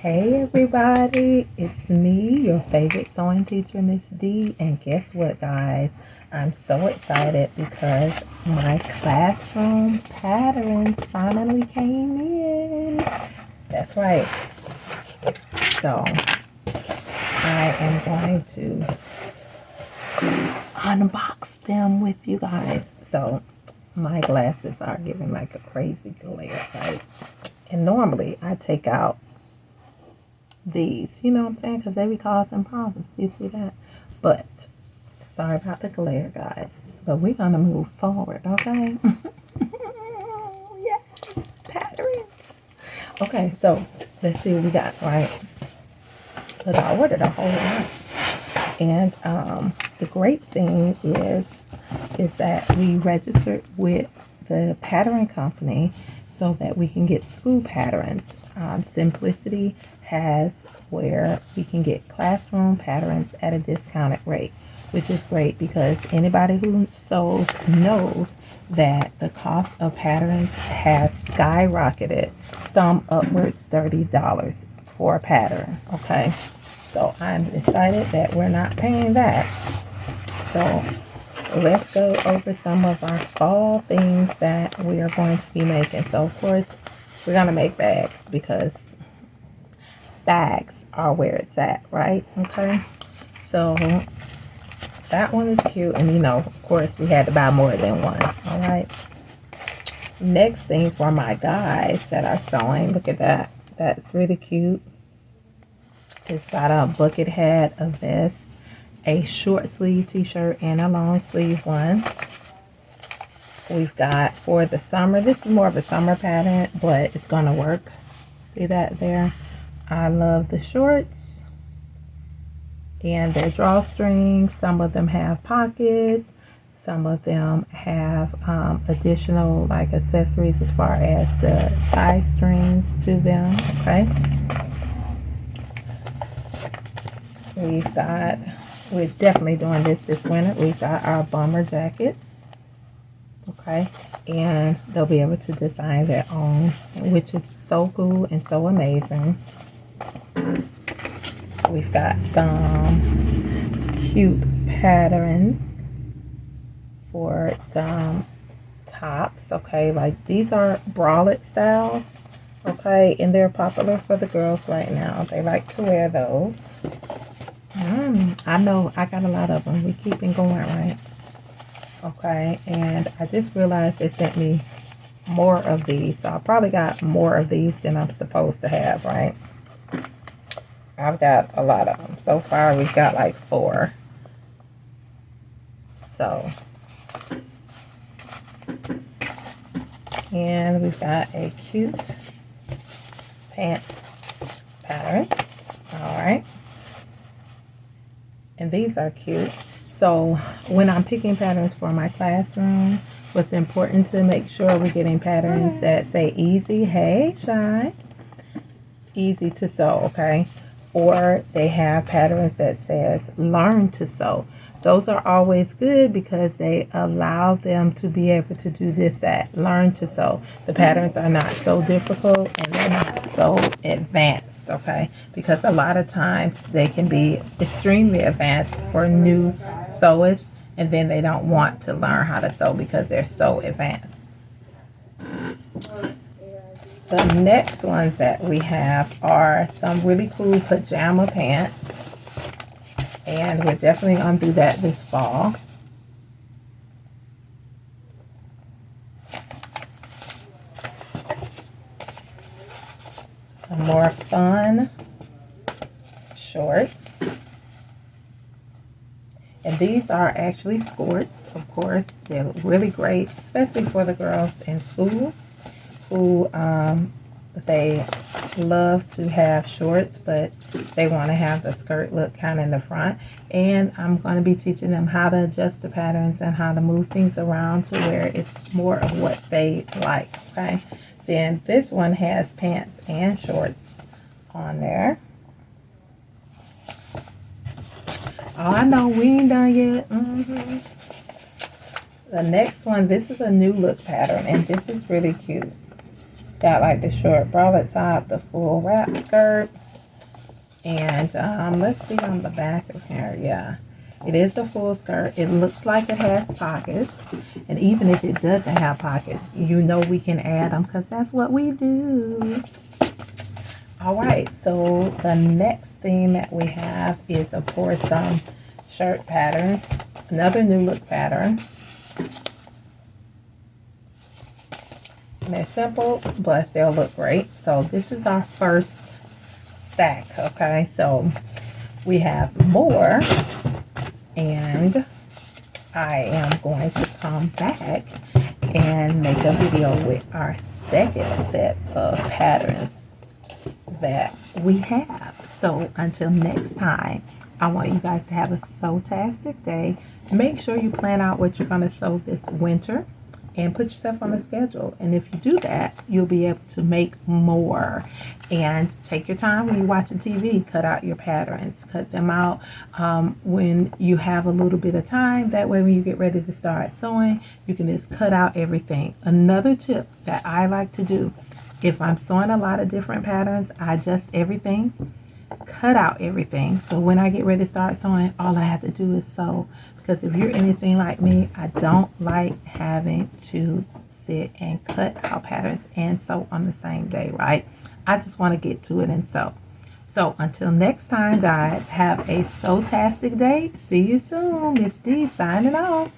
Hey everybody, it's me, your favorite sewing teacher, Miss D, and guess what guys? I'm so excited because my classroom patterns finally came in. That's right. So I am going to unbox them with you guys. So my glasses are giving like a crazy glare, right? And normally I take out these, you know what I'm saying, because they be causing problems. You see that? But sorry about the glare guys, but we're gonna move forward, okay? Yes, patterns. Okay, so let's see what we got, right? Because I ordered a whole lot. And the great thing is that we registered with the pattern company so that we can get school patterns. Simplicity has where we can get classroom patterns at a discounted rate, which is great because anybody who sews knows that the cost of patterns has skyrocketed, some upwards $30 for a pattern. Okay, so I'm excited that we're not paying that. So let's go over some of our fall things that we are going to be making. So of course we're going to make bags because bags are where it's at, right? Okay, so that one is cute, and you know, of course we had to buy more than one. All right, next thing for my guys that are sewing, look at that. That's really cute. It's got a bucket hat, a vest, a short sleeve t-shirt, and a long sleeve one. We've got for the summer, this is more of a summer pattern, but it's gonna work. See that there? I love the shorts and their drawstrings. Some of them have pockets, some of them have additional like accessories as far as the side strings to them. Okay, we're definitely doing this winter. We've got our bomber jackets. Okay, and they'll be able to design their own, which is so cool and so amazing. We've got some cute patterns for some tops. Okay, like these are bralette styles. Okay, and they're popular for the girls right now. They like to wear those. I know I got a lot of them. We keep it going, right? Okay, and I just realized they sent me more of these, so I probably got more of these than I'm supposed to have, right? I've got a lot of them. So far we've got like 4. So, and we've got a cute pants patterns. All right, and these are cute. So when I'm picking patterns for my classroom, what's important to make sure we're getting patterns that say easy, hey Shy, easy to sew, okay? Or they have patterns that says learn to sew. Those are always good because they allow them to be able to do this, that, learn to sew. The patterns are not so difficult and they're not so advanced, okay? Because a lot of times they can be extremely advanced for new sewers, and then they don't want to learn how to sew because they're so advanced. The next ones that we have are some really cool pajama pants. And we're definitely going to do that this fall. Some more fun shorts. And these are actually skirts, of course. They're really great, especially for the girls in school who they love to have shorts, but they want to have the skirt look kind of in the front. And I'm going to be teaching them how to adjust the patterns and how to move things around to where it's more of what they like. Okay, then this one has pants and shorts on there. Oh, I know we ain't done yet. The next one, this is a new look pattern, and this is really cute. Got like the short bralette top, the full wrap skirt, And let's see on the back of here. Yeah, it is a full skirt. It looks like it has pockets. And even if it doesn't have pockets, you know we can add them because that's what we do. All right, so the next thing that we have is, of course, some shirt patterns. Another new look pattern. And they're simple, but they'll look great. So this is our first stack, okay? So we have more, and I am going to come back and make a video with our second set of patterns that we have. So until next time, I want you guys to have a so-tastic day. Make sure you plan out what you're going to sew this winter and put yourself on the schedule. And if you do that, you'll be able to make more. And take your time when you're watching TV. Cut out your patterns. Cut them out when you have a little bit of time. That way when you get ready to start sewing, you can just cut out everything. Another tip that I like to do, if I'm sewing a lot of different patterns, I adjust everything, cut out everything. So when I get ready to start sewing, all I have to do is sew. Because if you're anything like me, I don't like having to sit and cut out patterns and sew on the same day, right? I just want to get to it and sew. So until next time, guys, have a so-tastic day. See you soon. Miss D signing off.